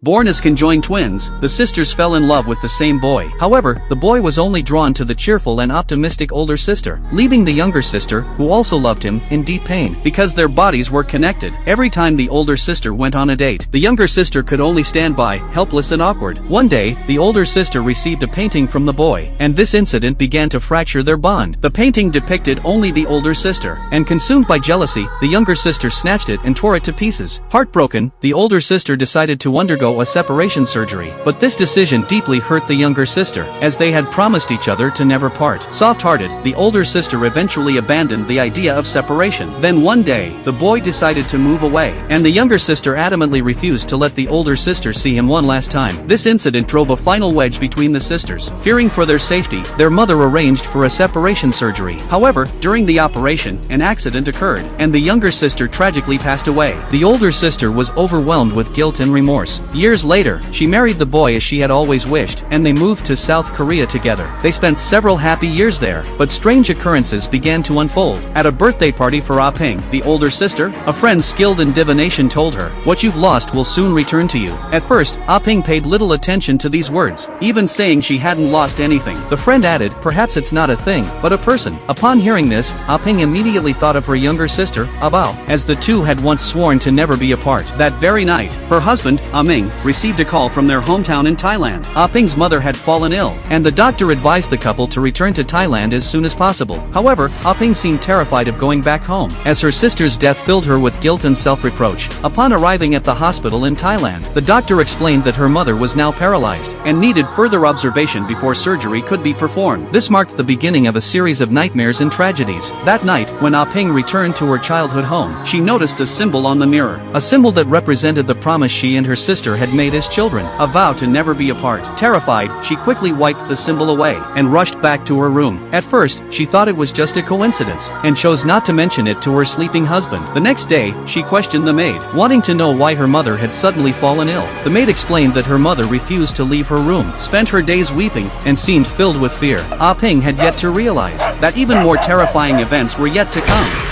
Born as conjoined twins, the sisters fell in love with the same boy. However, the boy was only drawn to the cheerful and optimistic older sister, leaving the younger sister, who also loved him, in deep pain. Because their bodies were connected, every time the older sister went on a date, the younger sister could only stand by, helpless and awkward. One day, the older sister received a painting from the boy, and this incident began to fracture their bond. The painting depicted only the older sister, and consumed by jealousy, the younger sister snatched it and tore it to pieces. Heartbroken, the older sister decided to undergo a separation surgery, but this decision deeply hurt the younger sister, as they had promised each other to never part. Soft-hearted, the older sister eventually abandoned the idea of separation. Then one day, the boy decided to move away, and the younger sister adamantly refused to let the older sister see him one last time. This incident drove a final wedge between the sisters. Fearing for their safety, their mother arranged for a separation surgery. However, during the operation, an accident occurred, and the younger sister tragically passed away. The older sister was overwhelmed with guilt and remorse. Years later, she married the boy as she had always wished, and they moved to South Korea together. They spent several happy years there, but strange occurrences began to unfold. At a birthday party for Ah Ping, the older sister, a friend skilled in divination told her, "What you've lost will soon return to you." At first, Ah Ping paid little attention to these words, even saying she hadn't lost anything. The friend added, "Perhaps it's not a thing, but a person." Upon hearing this, Ah Ping immediately thought of her younger sister, Ah Bao, as the two had once sworn to never be apart. That very night, her husband, Ah Ming, received a call from their hometown in Thailand. Ah Ping's mother had fallen ill, and the doctor advised the couple to return to Thailand as soon as possible. However, Ah Ping seemed terrified of going back home, as her sister's death filled her with guilt and self-reproach. Upon arriving at the hospital in Thailand, the doctor explained that her mother was now paralyzed, and needed further observation before surgery could be performed. This marked the beginning of a series of nightmares and tragedies. That night, when Ah Ping returned to her childhood home, she noticed a symbol on the mirror, a symbol that represented the promise she and her sister had made as children, a vow to never be apart. Terrified, she quickly wiped the symbol away, and rushed back to her room. At first, she thought it was just a coincidence, and chose not to mention it to her sleeping husband. The next day, she questioned the maid, wanting to know why her mother had suddenly fallen ill. The maid explained that her mother refused to leave her room, spent her days weeping, and seemed filled with fear. Ah Ping had yet to realize that even more terrifying events were yet to come.